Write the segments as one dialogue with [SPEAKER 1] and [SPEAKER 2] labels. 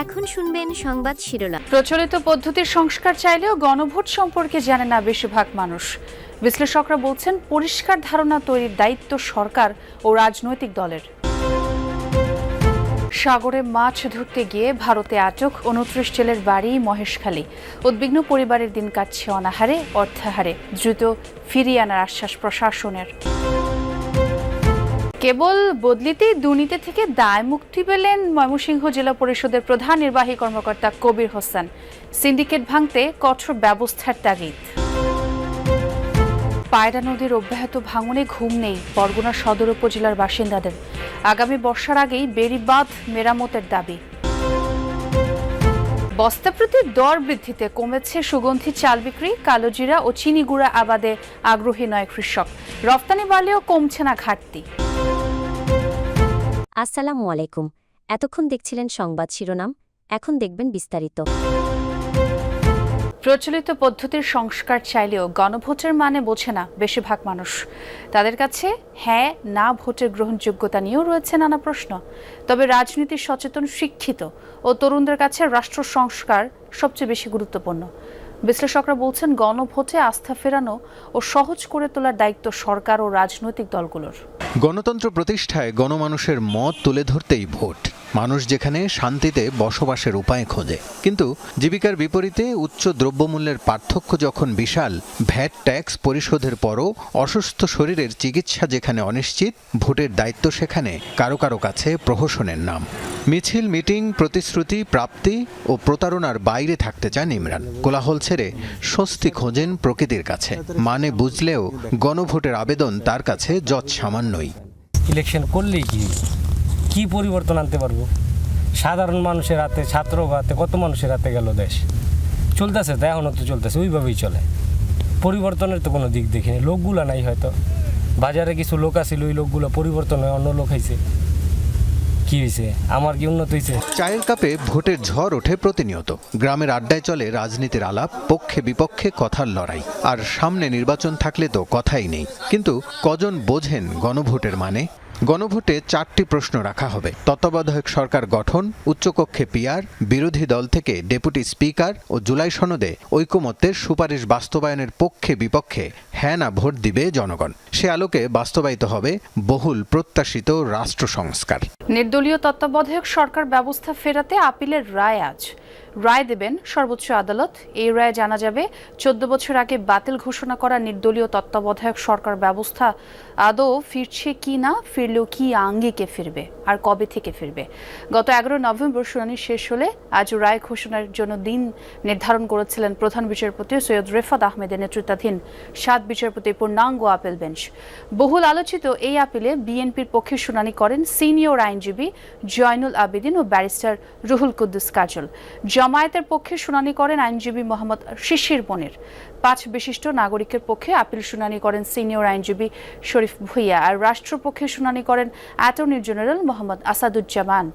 [SPEAKER 1] এখন শুনবেন সংবাদ শিরোনাম।
[SPEAKER 2] প্রচলিত পদ্ধতির সংস্কার চাইলেও গণভোট সম্পর্কে জানে না বেশিরভাগ মানুষ। বিশ্লেষকরা বলছেন পরিষ্কার ধারণা তৈরির দায়িত্ব সরকার ও রাজনৈতিক দলের। সাগরে মাছ ধরতে গিয়ে ভারতে আটক 29 জেলের বাড়ি মহেশখালী। উদ্বিগ্ন পরিবারের দিন কাটছে অনাহারে অর্থাহারে। দ্রুত ফিরিয়ে আনার আশ্বাস প্রশাসনের। কেবল বদলিতেই দুর্নীতি থেকে দায় মুক্তি পেলেন ময়মনসিংহ জেলা পরিষদের প্রধান নির্বাহী কর্মকর্তা কবির হোসেন। সিন্ডিকেট ভাঙতে কঠোর ব্যবস্থার তাগিদ। পায়রা নদীর অব্যাহত ভাঙনে ঘুম নেই বরগুনা সদর উপজেলার বাসিন্দাদের। আগামী বর্ষার আগেই বেড়িবাঁধ মেরামতের দাবি। বস্তা প্রতি দর বৃদ্ধিতে কমেছে সুগন্ধি চাল বিক্রি। কালোজিরা ও চিনি গুঁড়া আবাদে আগ্রহী নয় কৃষক। রপ্তানি বাড়লেও কমছে না ঘাটতি।
[SPEAKER 1] আসসালামু আলাইকুম। এতক্ষণ দেখছিলেন সংবাদ শিরোনাম, এখন দেখবেন বিস্তারিত।
[SPEAKER 2] প্রচলিত পদ্ধতির সংস্কার চাইলেও গণভোটের মানে বোঝে না বেশিরভাগ মানুষ। তাদের কাছে হ্যাঁ না ভোটের গ্রহণযোগ্যতা নিয়েও রয়েছে নানা প্রশ্ন। তবে রাজনীতির সচেতন, শিক্ষিত ও তরুণদের কাছে রাষ্ট্র সংস্কার সবচেয়ে বেশি গুরুত্বপূর্ণ। বিশ্লেষকরা বলছেন গণভোটে আস্থা ফেরানো ও সহজ করে তোলার দায়িত্ব সরকার ও রাজনৈতিক দলগুলোর।
[SPEAKER 3] গণতন্ত্র প্রতিষ্ঠায় গণমানুষের মত তুলে ধরতেই ভোট। মানুষ যেখানে শান্তিতে বসবাসের উপায় খোঁজে, কিন্তু জীবিকার বিপরীতে উচ্চ দ্রব্যমূল্যের পার্থক্য যখন বিশাল, ভ্যাট ট্যাক্স পরিশোধের পরও অসুস্থ শরীরের চিকিৎসা যেখানে অনিশ্চিত, ভোটের দায়িত্ব সেখানে কারো কারো কাছে প্রহসনের নাম। মিছিল, মিটিং, প্রতিশ্রুতি প্রাপ্তি ও প্রতারণার বাইরে থাকতে চান ইমরান। কোলাহল ছেড়ে স্বস্তি খোঁজেন প্রকৃতির কাছে। মানে বুঝলেও গণভোটের আবেদন তার কাছে যৎ সামান্যই।
[SPEAKER 4] ইলেকশন করলেই কি পরিবর্তন আনতে পারবো? সাধারণ মানুষের হাতে, ছাত্র হাতে, কত মানুষের হাতে গেল দেশ। চলতেছে তো, এখনও তো চলতেছে, ওইভাবেই চলে। পরিবর্তনের তো কোনো দিক দেখিনি। লোকগুলো নাই, হয়তো বাজারে কিছু লোক আছিল, ওই লোকগুলো পরিবর্তন হয়ে অন্য লোক হয়েছে। কি হয়েছে? আমার কি উন্নত হয়েছে?
[SPEAKER 3] চায়ের কাপে ভোটের ঝড় ওঠে প্রতিনিয়ত। গ্রামের আড্ডায় চলে রাজনীতির আলাপ, পক্ষে বিপক্ষে কথার লড়াই। আর সামনে নির্বাচন থাকলে তো কথাই নেই। কিন্তু কজন বোঝেন গণভোটের মানে? গণভোটে 4টি প্রশ্ন রাখা হবে: তত্ত্বাবধায়ক সরকার গঠন, উচ্চকক্ষে পিআর, বিরোধী দল থেকে ডেপুটি স্পিকার ও জুলাই সনদে ঐকমত্যের সুপারিশ বাস্তবায়নের পক্ষে বিপক্ষে হ্যাঁ না ভোট দিবে জনগণ। সে আলোকে বাস্তবায়িত হবে বহুল প্রত্যাশিত রাষ্ট্র সংস্কার।
[SPEAKER 2] নির্দলীয় তত্ত্বাবধায়ক সরকার ব্যবস্থা ফেরাতে আপিলের রায় আজ। রায় দেবেন সর্বোচ্চ আদালত। এই রায়ে জানা যাবে 14 বছর আগে বাতিল ঘোষণা করা নির্দলীয় তত্ত্বাবধায়ক সরকার ব্যবস্থা আদৌ ফিরছে কি না, ফিরলেও কি আঙ্গিকে ফিরবে, আর কবে থেকে ফিরবে। গত 11 নভেম্বর শুনানি শেষ হলে আজ রায় ঘোষণার জন্য দিন নির্ধারণ করেছিলেন প্রধান বিচারপতি সৈয়দ রেফাত আহমেদের নেতৃত্বাধীন 7 বিচারপতির পূর্ণাঙ্গ আপিল বেঞ্চ। বহুল আলোচিত এই আপিলে বিএনপির পক্ষে শুনানি করেন সিনিয়র আইনজীবী জয়নুল আবেদিন ও ব্যারিস্টার রুহুল কুদ্দুস কাজল। জামায়াতের পক্ষে শুনানি করেন আইনজীবী মোহাম্মদ শিশির মনির। 5 বিশিষ্ট নাগরিকের পক্ষে আপিল শুনানি করেন সিনিয়র আইনজীবী শরীফ ভুইয়া। আর রাষ্ট্রপক্ষে শুনানি করেন অ্যাটর্নি জেনারেল মোহাম্মদ আসাদুজ্জামান।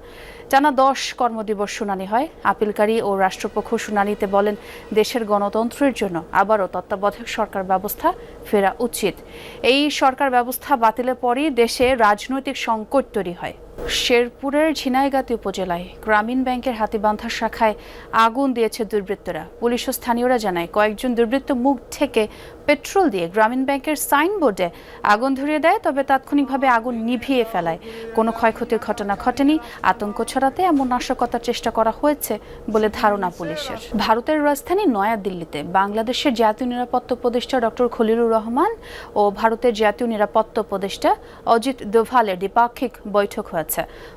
[SPEAKER 2] টানা 10 কর্মদিবস শুনানি হয়। আপিলকারী ও রাষ্ট্রপক্ষ শুনানিতে বলেন, দেশের গণতন্ত্রের জন্য আবারও তত্ত্বাবধায়ক সরকার ব্যবস্থা ফেরা উচিত। এই সরকার ব্যবস্থা বাতিলের পরই দেশে রাজনৈতিক সংকট তৈরি হয়। শেরপুরের ঝিনাইগাতি উপজেলায় গ্রামীণ ব্যাংকের হাতীবান্ধা শাখায় আগুন দিয়েছে দুর্বৃত্তরা। পুলিশ ও স্থানীয়রা জানায়, কয়েকজন দুর্বৃত্ত মুখ থেকে পেট্রোল দিয়ে গ্রামীণ ব্যাংকের সাইনবোর্ডে আগুন ধরিয়ে দেয়, তবে তাৎক্ষণিকভাবে আগুন নিভিয়ে ফেলায়। কোনো ক্ষয়ক্ষতির ঘটনা ঘটেনি। আতঙ্ক ছড়াতে এমন নাশকতার চেষ্টা করা হয়েছে বলে ধারণা পুলিশের। ভারতের রাজধানী নয়াদিল্লিতে বাংলাদেশের জাতীয় নিরাপত্তা উপদেষ্টা ডক্টর খলিলুর রহমান ও ভারতের জাতীয় নিরাপত্তা উপদেষ্টা অজিত দোভালের দ্বিপাক্ষিক বৈঠক হয়েছে।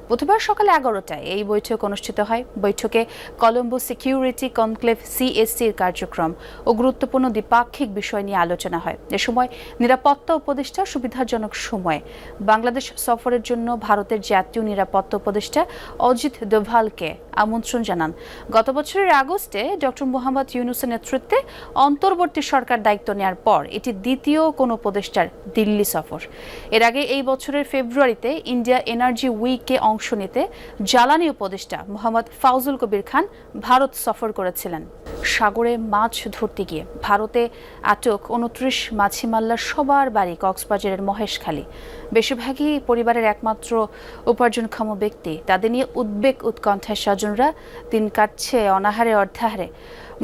[SPEAKER 2] বুধবার সকালে 11টায় এই বৈঠক অনুষ্ঠিত হয়। বৈঠকে কলম্বো সিকিউরিটি কনক্লেভ CSCর কার্যক্রম ও গুরুত্বপূর্ণ দ্বিপাক্ষিক বিষয় নিয়ে আলোচনা হয়। এ সময় নিরাপত্তা উপদেষ্টা সুবিধাজনক সময়ে বাংলাদেশ সফরের জন্য ভারতের জাতীয় নিরাপত্তা উপদেষ্টা অজিত দোভালকে আমন্ত্রণ জানান। গত বছরের আগস্টে ডক্টর মোহাম্মদ ইউনূসের নেতৃত্বে অন্তর্বর্তী সরকার দায়িত্ব নেওয়ার পর এটি দ্বিতীয় কোনো উপদেষ্টার দিল্লি সফর। এর আগে এই বছরের ফেব্রুয়ারিতে ইন্ডিয়া এনার্জি উইকে অংশ নিতে জ্বালানি উপদেষ্টা মোহাম্মদ ফাউজুল কবির খান ভারত সফর করেছিলেন। সাগরে মাছ ধরতে গিয়ে ভারতে আটক 29 মাছি মাল্লার সবার বাড়ি কক্সবাজারের মহেশখালী। বেশিরভাগই পরিবারের একমাত্র উপার্জনক্ষম ব্যক্তি। তাদের নিয়ে উদ্বেগ উৎকণ্ঠায় স্বজনরা দিন কাটছে অনাহারে অর্ধাহারে।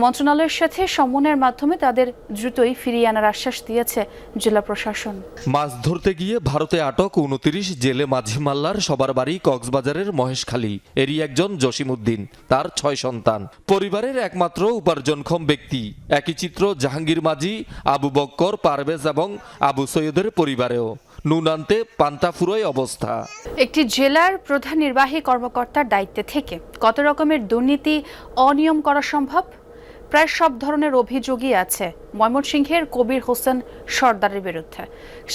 [SPEAKER 2] মন্ত্রণালয়ের সাথে সমন্বয়ের মাধ্যমে তাদের দ্রুতই ফিরিয়ে আনার আশ্বাস দিয়েছে জেলা প্রশাসন।
[SPEAKER 5] মাছ ধরতে গিয়ে ভারতে আটক 29 জেলে মাঝি মাল্লার সবার বাড়ি কক্সবাজারের মহেশখালী। এরই একজন জসিমউদ্দিন, তার 6 সন্তান, পরিবারের একমাত্র উপার্জনক্ষম ব্যক্তি। একই চিত্র জাহাঙ্গীর মাঝি, আবু বক্কর, পারভেজ এবং আবু সৈয়দের পরিবারেও। নুন আনতে পান্তা ফুরোয় অবস্থা।
[SPEAKER 2] একটি জেলার প্রধান নির্বাহী কর্মকর্তার দায়িত্বে থেকে কত রকমের দুর্নীতি, অনিয়ম করা সম্ভব? প্রায় সব ধরনের অভিযোগই আছে ময়মনসিংহের কবির হোসেন সর্দারের বিরুদ্ধে।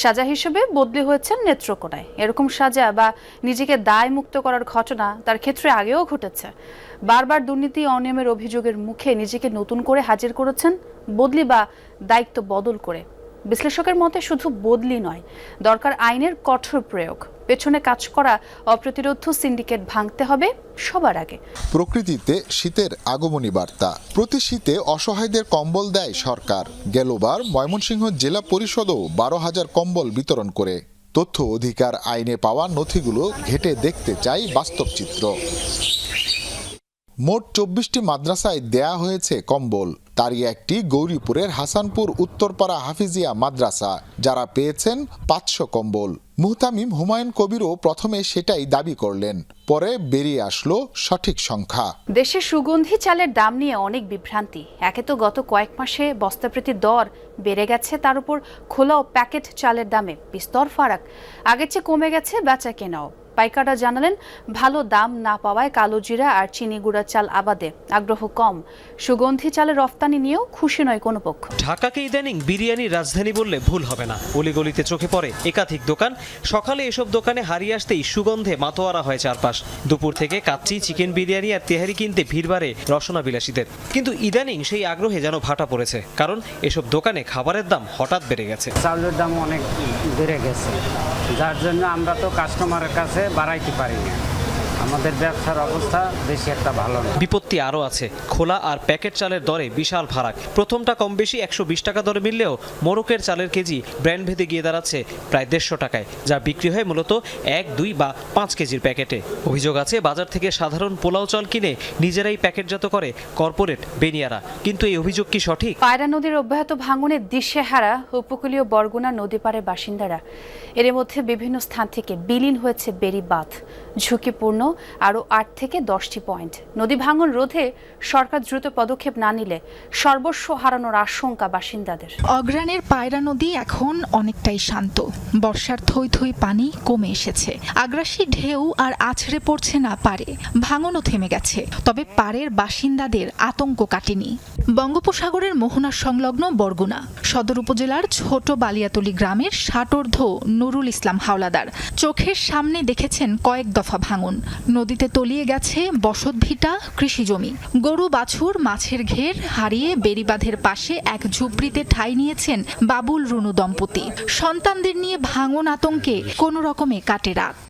[SPEAKER 2] সাজা হিসেবে বদলি হয়েছেন নেত্রকোনায়। এরকম সাজা বা নিজেকে দায় মুক্ত করার ঘটনা তার ক্ষেত্রে আগেও ঘটেছে। বারবার দুর্নীতি অনিয়মের অভিযোগের মুখে নিজেকে নতুন করে হাজির করেছেন, বদলি বা দায়িত্ব বদল করে। বিশ্লেষকের মতে শুধু বদলি নয়, দরকার আইনের কঠোর প্রয়োগ। পেছনে কাজ করা অপ্রতিরোধ্য সিন্ডিকেট ভাঙতে হবে সবার আগে।
[SPEAKER 6] প্রকৃতিতে শীতের আগমনী বার্তা। প্রতি শীতে অসহায়দের কম্বল দেয় সরকার। গেলবার ময়মনসিংহ জেলা পরিষদও 12,000 কম্বল বিতরণ করে। তথ্য অধিকার আইনে পাওয়া নথিগুলো ঘেঁটে দেখতে চাই বাস্তব চিত্র। মোট 24টি মাদ্রাসায় দেয়া হয়েছে কম্বল। তারই একটি গৌরীপুরের হাসানপুর উত্তরপাড়া হাফিজিয়া মাদ্রাসা, যারা পেয়েছেন 500 কম্বল। মুহতামিম হুমায়ুন কবিরও প্রথমে সেটাই দাবি করলেন, পরে বেরিয়ে আসলো সঠিক সংখ্যা।
[SPEAKER 2] দেশে সুগন্ধি চালের দাম নিয়ে অনেক বিভ্রান্তি। একে তো গত কয়েক মাসে বস্তাপ্রতি দর বেড়ে গেছে, তার উপর খোলা ও প্যাকেট চালের দামে বিস্তর ফারাক। আগের চেয়ে কমে গেছে বেচা কেনাও। পাইকাররা জানালেন, ভালো দাম না পাওয়ায় কালো জিরা আর চিনি গুঁড়া চাল আবাদে আগ্রহ কম। সুগন্ধি চালের রফতানি নিয়েও খুশি নয় কোনো পক্ষ।
[SPEAKER 7] ঢাকাকে ইদানিং বিরিয়ানির রাজধানী বললে ভুল হবে না। অলিগলিতে চোখে পড়ে একাধিক দোকান। সকালে এসব দোকানে হারিয়ে আসতেই সুগন্ধে মাতোয়ারা হয় চারপাশ। দুপুর থেকে কাচ্চি, চিকেন বিরিয়ানি আর তেহারি কিনতে ভিড় বাড়ে রসনা বিলাসীদের। কিন্তু ইদানিং সেই আগ্রহে যেন ভাটা পড়েছে, কারণ এসব দোকানে খাবারের দাম হঠাৎ বেড়ে গেছে।
[SPEAKER 8] চাউলের দাম অনেক বেড়ে গেছে, যার জন্য আমরা তো কাস্টমারের কাছে বাড়াইতে পারি না। আমাদের ব্যবসার অবস্থা বেশি একটা ভালো না।
[SPEAKER 7] বিপত্তি আরও আছে। খোলা আর প্যাকেট চালের দরে বিশাল ফারাক। প্রথমটা কম বেশি 120 টাকা দরে মিললেও মোরকের চালের কেজি ব্র্যান্ড ভেদে গিয়ে দাঁড়াচ্ছে প্রায় 150 টাকায়, যা বিক্রি হয় মূলত 1, 2 বা 5 কেজির প্যাকেটে। অভিযোগ আছে, বাজার থেকে সাধারণ পোলাও চাল কিনে নিজেরাই প্যাকেটজাত করে কর্পোরেট বেনিয়ারা। কিন্তু এই অভিযোগ কি সঠিক?
[SPEAKER 2] পায়রা নদীর অব্যাহত ভাঙনে দিশেহারা উপকূলীয় বরগুনা নদী পাড়ের বাসিন্দারা। এর মধ্যে বিভিন্ন স্থান থেকে বিলীন হয়েছে বেড়ি বাঁধ। ঝুঁকিপূর্ণ আরও 8 থেকে 10টি পয়েন্ট। নদী ভাঙন রোধে সরকার দ্রুত পদক্ষেপ না নিলে সর্বস্ব হারানোর আশঙ্কা বাসিন্দাদের।
[SPEAKER 9] অগ্রাণের পায়রা নদী এখন অনেকটাই শান্ত। বর্ষার থই থই পানি কমে এসেছে। আগ্রাসী ঢেউ আর আছড়ে পড়ছে না পারে। ভাঙনও থেমে গেছে, তবে পাড়ের বাসিন্দাদের আতঙ্ক কাটেনি। বঙ্গোপসাগরের মোহনা সংলগ্ন বরগুনা সদর উপজেলার ছোট বালিয়াতলী গ্রামের ষাটোর্ধ্ব নুরুল ইসলাম হাওলাদার চোখের সামনে দেখেছেন কয়েক দফা ভাঙন। নদীতে তলিয়ে গেছে বসতভিটা, কৃষিজমি। গরু বাছুর, মাছের ঘের হারিয়ে বেড়িবাঁধের পাশে এক ঝুপড়িতে ঠাঁই নিয়েছেন বাবুল রুনু দম্পতি। সন্তানদের নিয়ে ভাঙন আতঙ্কে কোনো রকমে কাটে রাত।